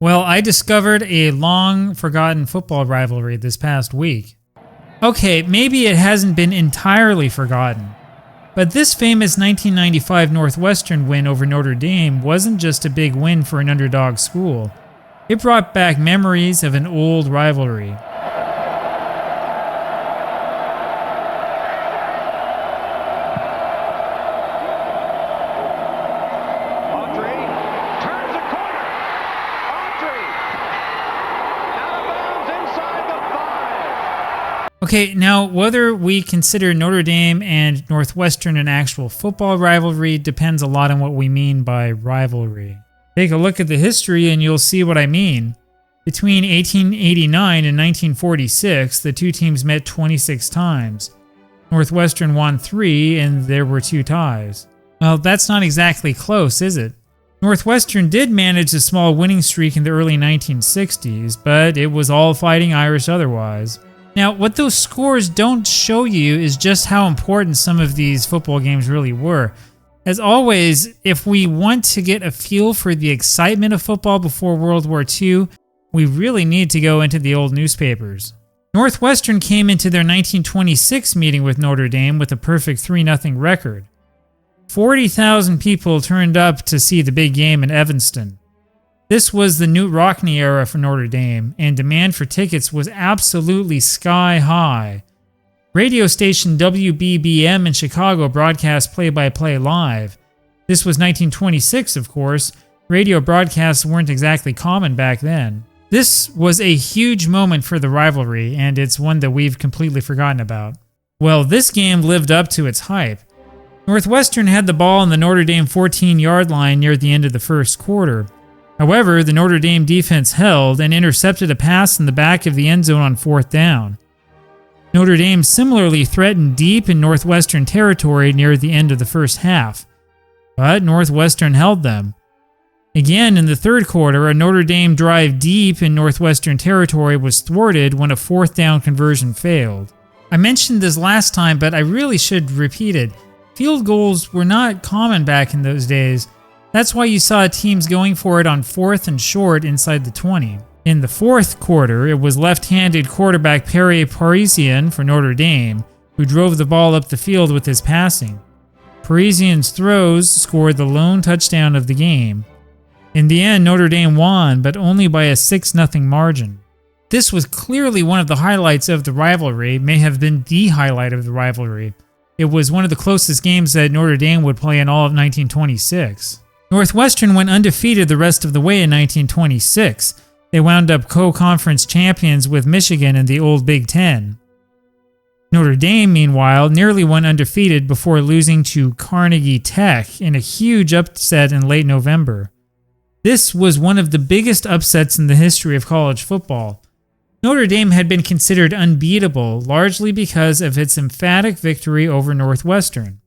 Well, I discovered a long forgotten football rivalry this past week. Okay, maybe it hasn't been entirely forgotten, but this famous 1995 Northwestern win over Notre Dame wasn't just a big win for an underdog school. It brought back memories of an old rivalry. Okay, now whether we consider Notre Dame and Northwestern an actual football rivalry depends a lot on what we mean by rivalry. Take a look at the history and you'll see what I mean. Between 1889 and 1946, the two teams met 26 times. Northwestern won 3 and there were 2 ties. Well, that's not exactly close, is it? Northwestern did manage a small winning streak in the early 1960s, but it was all Fighting Irish otherwise. Now, what those scores don't show you is just how important some of these football games really were. As always, if we want to get a feel for the excitement of football before World War II, we really need to go into the old newspapers. Northwestern came into their 1926 meeting with Notre Dame with a perfect 3-0 record. 40,000 people turned up to see the big game in Evanston. This was the Knute Rockne era for Notre Dame, and demand for tickets was absolutely sky high. Radio station WBBM in Chicago broadcast play-by-play live. This was 1926, of course. Radio broadcasts weren't exactly common back then. This was a huge moment for the rivalry, and it's one that we've completely forgotten about. Well, this game lived up to its hype. Northwestern had the ball on the Notre Dame 14-yard line near the end of the first quarter. However, the Notre Dame defense held and intercepted a pass in the back of the end zone on 4th down. Notre Dame similarly threatened deep in Northwestern territory near the end of the first half, but Northwestern held them. Again, in the third quarter, a Notre Dame drive deep in Northwestern territory was thwarted when a 4th down conversion failed. I mentioned this last time, but I really should repeat it. Field goals were not common back in those days. That's why you saw teams going for it on 4th and short inside the 20. In the fourth quarter, it was left-handed quarterback Perry Parisian for Notre Dame who drove the ball up the field with his passing. Parisian's throws scored the lone touchdown of the game. In the end, Notre Dame won, but only by a 6-0 margin. This was clearly one of the highlights of the rivalry, may have been the highlight of the rivalry. It was one of the closest games that Notre Dame would play in all of 1926. Northwestern went undefeated the rest of the way in 1926. They wound up co-conference champions with Michigan in the old Big Ten. Notre Dame, meanwhile, nearly went undefeated before losing to Carnegie Tech in a huge upset in late November. This was one of the biggest upsets in the history of college football. Notre Dame had been considered unbeatable, largely because of its emphatic victory over Northwestern.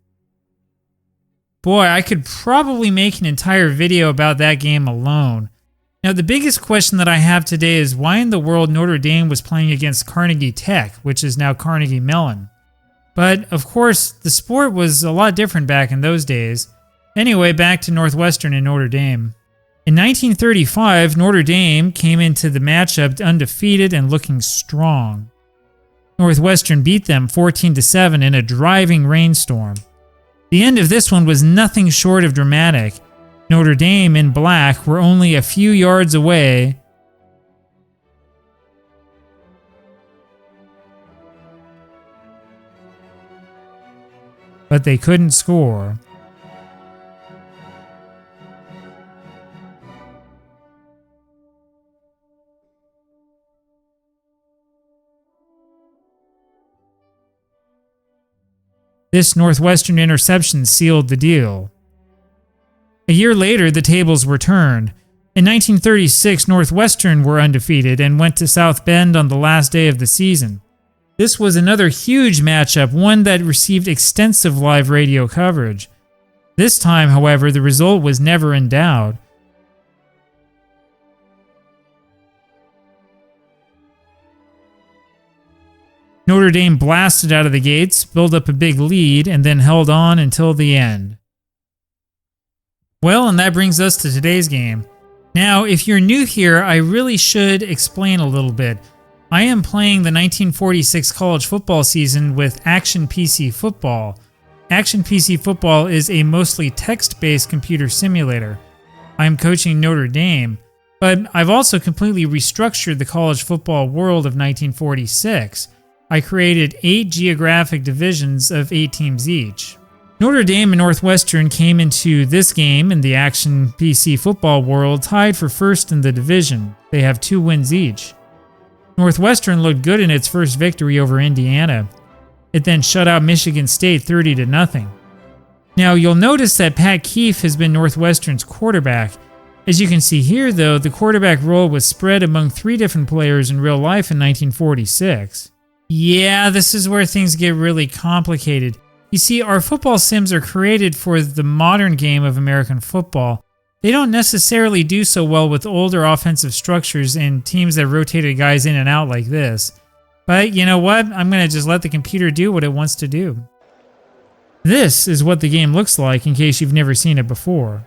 Boy, I could probably make an entire video about that game alone. Now, the biggest question that I have today is why in the world Notre Dame was playing against Carnegie Tech, which is now Carnegie Mellon. But, of course, the sport was a lot different back in those days. Anyway, back to Northwestern and Notre Dame. In 1935, Notre Dame came into the matchup undefeated and looking strong. Northwestern beat them 14-7 in a driving rainstorm. The end of this one was nothing short of dramatic. Notre Dame in black were only a few yards away, but they couldn't score. This Northwestern interception sealed the deal. A year later, the tables were turned. In 1936, Northwestern were undefeated and went to South Bend on the last day of the season. This was another huge matchup, one that received extensive live radio coverage. This time, however, the result was never in doubt. Notre Dame blasted out of the gates, built up a big lead, and then held on until the end. Well, and that brings us to today's game. Now, if you're new here, I really should explain a little bit. I am playing the 1946 college football season with Action PC Football. Action PC Football is a mostly text-based computer simulator. I'm coaching Notre Dame, but I've also completely restructured the college football world of 1946. I created 8 geographic divisions of 8 teams each. Notre Dame and Northwestern came into this game in the Action PC Football world tied for first in the division. They have 2 wins each. Northwestern looked good in its first victory over Indiana. It then shut out Michigan State 30-0. Now you'll notice that Pat Keefe has been Northwestern's quarterback. As you can see here though, the quarterback role was spread among 3 different players in real life in 1946. Yeah, this is where things get really complicated. You see, our football sims are created for the modern game of American football. They don't necessarily do so well with older offensive structures and teams that rotated guys in and out like this. But you know what? I'm going to just let the computer do what it wants to do. This is what the game looks like in case you've never seen it before.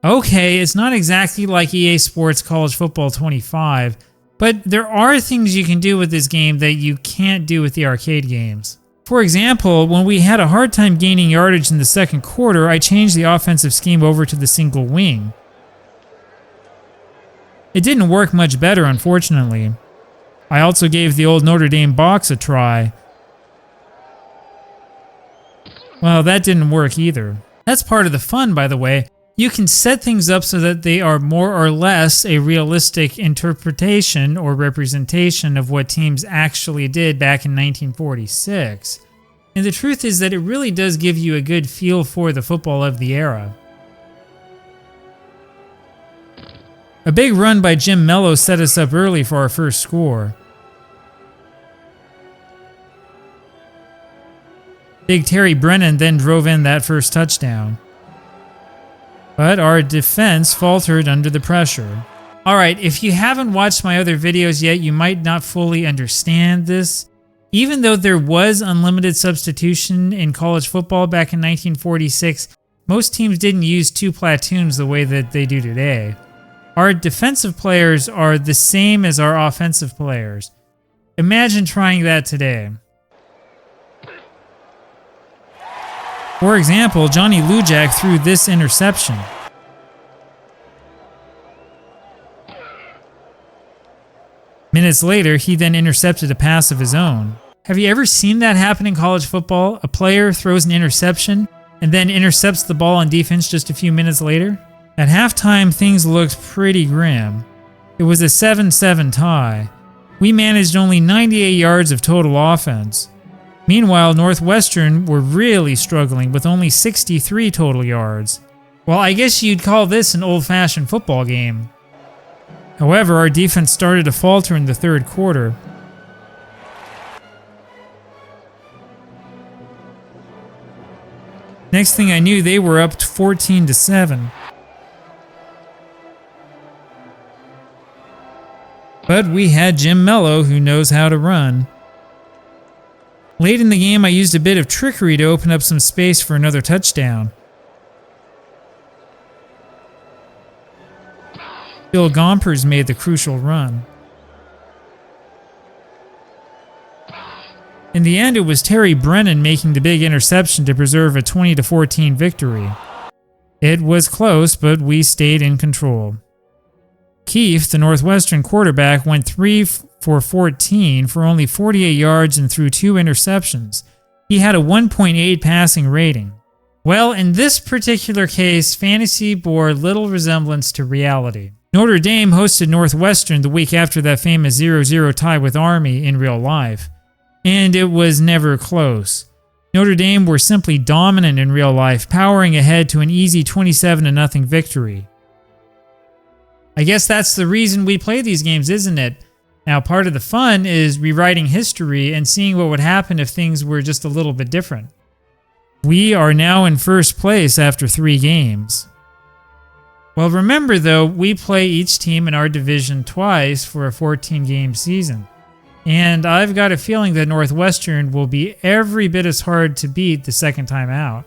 Okay, it's not exactly like EA Sports College Football 25, but there are things you can do with this game that you can't do with the arcade games. For example, when we had a hard time gaining yardage in the second quarter, I changed the offensive scheme over to the single wing. It didn't work much better, unfortunately. I also gave the old Notre Dame box a try. Well, that didn't work either. That's part of the fun, by the way. You can set things up so that they are more or less a realistic interpretation or representation of what teams actually did back in 1946. And the truth is that it really does give you a good feel for the football of the era. A big run by Jim Mello set us up early for our first score. Big Terry Brennan then drove in that first touchdown. But our defense faltered under the pressure. Alright, if you haven't watched my other videos yet, you might not fully understand this. Even though there was unlimited substitution in college football back in 1946, most teams didn't use 2 platoons the way that they do today. Our defensive players are the same as our offensive players. Imagine trying that today. For example, Johnny Lujak threw this interception. Minutes later, he then intercepted a pass of his own. Have you ever seen that happen in college football? A player throws an interception and then intercepts the ball on defense just a few minutes later? At halftime, things looked pretty grim. It was a 7-7 tie. We managed only 98 yards of total offense. Meanwhile, Northwestern were really struggling with only 63 total yards. Well, I guess you'd call this an old-fashioned football game. However, our defense started to falter in the third quarter. Next thing I knew, they were up 14-7. But we had Jim Mello, who knows how to run. Late in the game, I used a bit of trickery to open up some space for another touchdown. Bill Gompers made the crucial run. In the end, it was Terry Brennan making the big interception to preserve a 20-14 victory. It was close, but we stayed in control. Keefe, the Northwestern quarterback, went 3 for 14 for only 48 yards and threw 2 interceptions. He had a 1.8 passing rating. Well, in this particular case, fantasy bore little resemblance to reality. Notre Dame hosted Northwestern the week after that famous 0-0 tie with Army in real life, and it was never close. Notre Dame were simply dominant in real life, powering ahead to an easy 27-0 victory. I guess that's the reason we play these games, isn't it? Now, part of the fun is rewriting history and seeing what would happen if things were just a little bit different. We are now in first place after 3 games. Well, remember though, we play each team in our division twice for a 14-game season. And I've got a feeling that Northwestern will be every bit as hard to beat the second time out.